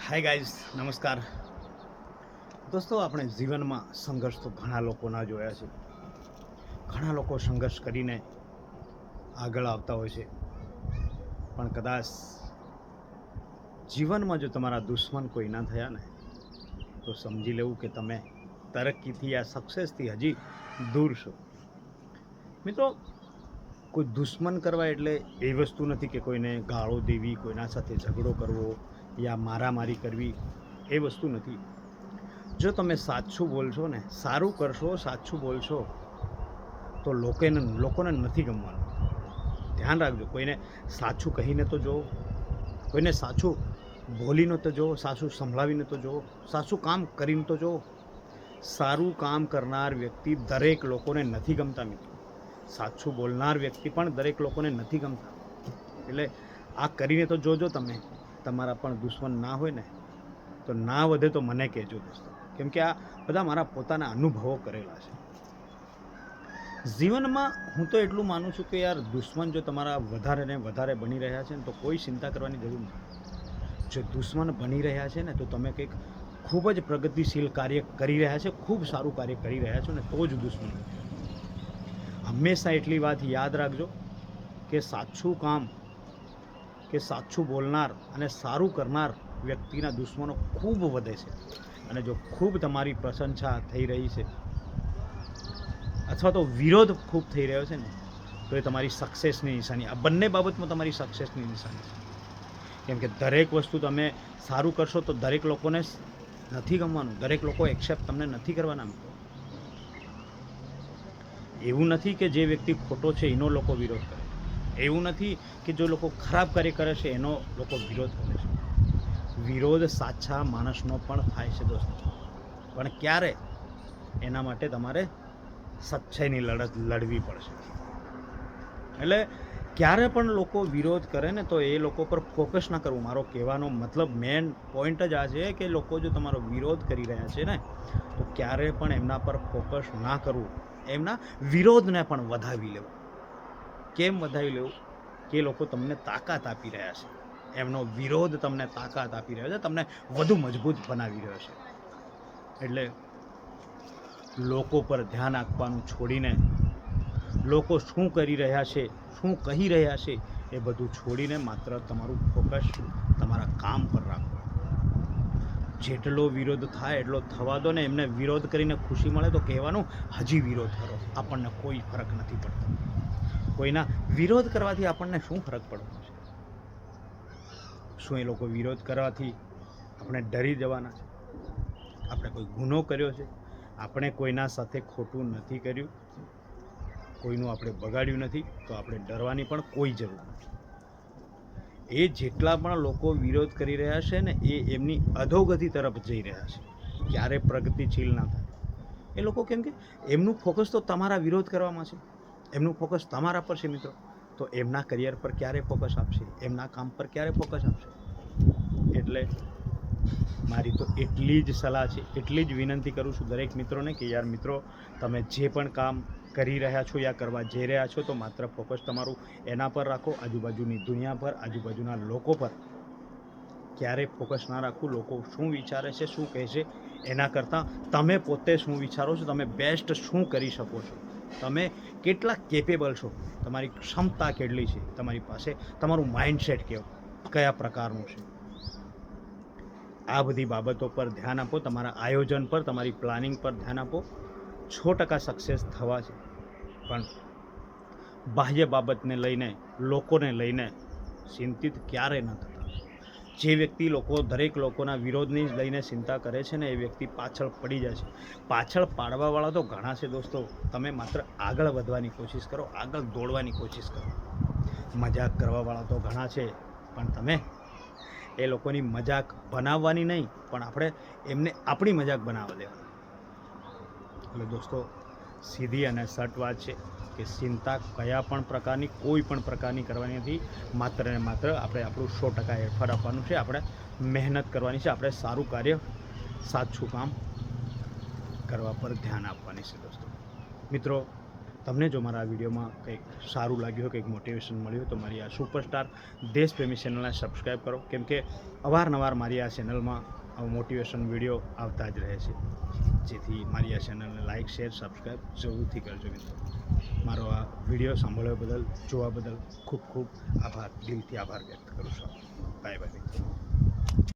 Hi guys, નમસ્કાર દોસ્તો. આપણે જીવનમાં સંઘર્ષ તો ઘણા લોકોના જોયા છે. ઘણા લોકો સંઘર્ષ કરીને આગળ આવતા હોય છે, પણ કદાચ જીવનમાં જો તમારા દુશ્મન કોઈ ના થયા ને તો સમજી લેવું કે તમે તરક્કીથી આ સક્સેસથી હજી દૂર છો. મિત્રો, કોઈ દુશ્મન કરવા એટલે એ વસ્તુ નથી કે કોઈને ગાળો દેવી, કોઈના સાથે ઝઘડો કરવો યા મારામારી કરવી, એ વસ્તુ નથી. જો તમે સાચું બોલશો ને, સારું કરશો, સાચું બોલશો તો લોકોને નથી ગમવાનું. ધ્યાન રાખજો. કોઈને સાચું કહીને તો જુઓ, કોઈને સાચું બોલીને તો જુઓ, સાચું સંભળાવીને તો જુઓ, સાચું કામ કરીને તો જુઓ. સારું કામ કરનાર વ્યક્તિ દરેક લોકોને નથી ગમતા મિત્રો. સાચું બોલનાર વ્યક્તિ પણ દરેક લોકોને નથી ગમતા. એટલે આ કરીને તો જોજો. તમે તમારા પણ દુશ્મન ના હોય ને તો ના વધે તો મને કહેજો દોસ્તો, કેમ કે આ બધા મારા પોતાના અનુભવો કરેલા છે જીવનમાં. હું તો એટલું માનું છું કે યાર, દુશ્મન જો તમારા વધારે ને વધારે બની રહ્યા છે ને તો કોઈ ચિંતા કરવાની જરૂર નથી. જો દુશ્મન બની રહ્યા છે ને તો તમે કંઈક ખૂબ જ પ્રગતિશીલ કાર્ય કરી રહ્યા છે, ખૂબ સારું કાર્ય કરી રહ્યા છો ને તો જ દુશ્મન. હંમેશા એટલી વાત યાદ રાખજો કે સાચું કામ, કે સાચું બોલનાર અને સારું કરનાર વ્યક્તિના દુશ્મનો ખૂબ વધે છે. અને જો ખૂબ તમારી પ્રશંસા થઈ રહી છે અથવા તો વિરોધ ખૂબ થઈ રહ્યો છે ને તો એ તમારી સક્સેસની નિશાની. આ બંને બાબતમાં તમારી સક્સેસની નિશાની છે. કેમ કે દરેક વસ્તુ તમે સારું કરશો તો દરેક લોકોને નથી ગમવાનું, દરેક લોકો એક્સેપ્ટ તમને નથી કરવાના. એવું નથી કે જે વ્યક્તિ ખોટો છે એનો લોકો વિરોધ કરે, એવું નથી કે જો લોકો ખરાબ કાર્ય કરે છે એનો લોકો વિરોધ કરે છે. વિરોધ સાચા માણસનો પણ થાય છે દોસ્તો, પણ ક્યારે? એના માટે તમારે સચ્ચાઈની લડત લડવી પડશે. એટલે ક્યારે પણ લોકો વિરોધ કરે ને તો એ લોકો પર ફોકસ ના કરવું. મારો કહેવાનો મતલબ, મેન પોઈન્ટ જ આ છે કે લોકો જો તમારો વિરોધ કરી રહ્યા છે ને તો ક્યારે પણ એમના પર ફોકસ ના કરવું, એમના વિરોધને પણ વધાવી લેવું. કેમ વધાવી લેવું? કે લોકો તમને તાકાત આપી રહ્યા છે, એમનો વિરોધ તમને તાકાત આપી રહ્યો છે, તમને વધુ મજબૂત બનાવી રહ્યો છે. એટલે લોકો પર ધ્યાન આપવાનું છોડીને, લોકો શું કરી રહ્યા છે, શું કહી રહ્યા છે, એ બધું છોડીને માત્ર તમારું ફોકસ તમારા કામ પર રાખો. જેટલો વિરોધ થાય એટલો થવા દો ને. એમને વિરોધ કરીને ખુશી મળે તો કહેવાનું હજી વિરોધ કરો, આપણને કોઈ ફરક નથી પડતો. કોઈના વિરોધ કરવાથી આપણને શું ફરક પડવાનો છે? શું એ લોકો વિરોધ કરવાથી આપણે ડરી જવાના છે? આપણે કોઈ ગુનો કર્યો છે? આપણે કોઈના સાથે ખોટું નથી કર્યું, કોઈનું આપણે બગાડ્યું નથી, તો આપણે ડરવાની પણ કોઈ જરૂર નથી. એ જેટલા પણ લોકો વિરોધ કરી રહ્યા છે ને એ એમની અધોગતિ તરફ જઈ રહ્યા છે, ક્યારે પ્રગતિશીલ ના થાય એ લોકો. કેમ કે એમનું ફોકસ તો તમારા વિરોધ કરવામાં છે, એમનું ફોકસ તમારા પર છે મિત્રો. તો એમના કરિયર પર ક્યારે ફોકસ આપશે? એમના કામ પર ક્યારે ફોકસ આપશે? એટલે મારી તો એટલી જ સલાહ છે, એટલી જ વિનંતી કરું છું દરેક મિત્રોને કે યાર મિત્રો, તમે જે પણ કામ કરી રહ્યા છો યા કરવા જઈ રહ્યા છો તો માત્ર ફોકસ તમારું એના પર રાખો. આજુબાજુની દુનિયા પર, આજુબાજુના લોકો પર ક્યારેય ફોકસ ના રાખવું. લોકો શું વિચારે છે, શું કહે છે, એના કરતાં તમે પોતે શું વિચારો છો, તમે બેસ્ટ શું કરી શકો છો, તમે કેટલા કેપેબલ છો, તમારી ક્ષમતા કેટલી છે, તમારી પાસે તમારું માઇન્ડસેટ કયા પ્રકારનું છે, આ બધી બાબતો પર ધ્યાન આપો. તમારા આયોજન પર, તમારી પ્લાનિંગ પર ધ્યાન આપો. 6% સક્સેસ થવા છે, પણ બાહ્ય બાબતને લઈને, લોકોને લઈને ચિંતિત ક્યારે ન થતા. જે વ્યક્તિ દરેક લોકોના વિરોધની લઈને ચિંતા કરે છે ને એ વ્યક્તિ પાછળ પડી જાય છે. પાછળ પાડવાવાળા તો ઘણા છે દોસ્તો. તમે માત્ર આગળ વધવાની કોશિશ કરો, આગળ દોડવાની કોશિશ કરો. મજાક કરવાવાળા તો ઘણા છે, પણ તમે એ લોકોની મજાક બનાવવાની નહીં, પણ આપણે એમને આપણી મજાક બનાવવા દેવાની. એટલે દોસ્તો, સીધી અને સટ વાત છે કે ચિંતા કયા પણ પ્રકારની, કોઈ પણ પ્રકારની કરવાની નથી. માત્ર ને માત્ર આપણે આપણું 100% એફર્ટ આપવાનું છે, આપણે મહેનત કરવાની છે, આપણે સારું કાર્ય, સાચું કામ કરવા પર ધ્યાન આપવાની છે દોસ્તો. મિત્રો, તમને જો મારા આ વિડીયોમાં કંઈક સારું લાગ્યું હોય, કંઈક મોટિવેશન મળ્યું હોય તો મારી આ સુપરસ્ટાર દેશપ્રેમી ચેનલને સબસ્ક્રાઈબ કરો, કેમ કે અવારનવાર મારી આ ચેનલમાં મોટિવેશન વિડીયો આવતા જ રહે છે, જેથી મારી આ ચેનલને લાઇક શેર સબસ્ક્રાઈબ જરૂરથી કરજો મિત્રો. મારો આ વિડીયો સાંભળવા બદલ, જોવા બદલ ખૂબ ખૂબ આભાર, દિલથી આભાર વ્યક્ત કરું છું. બાય બાય મિત્રો.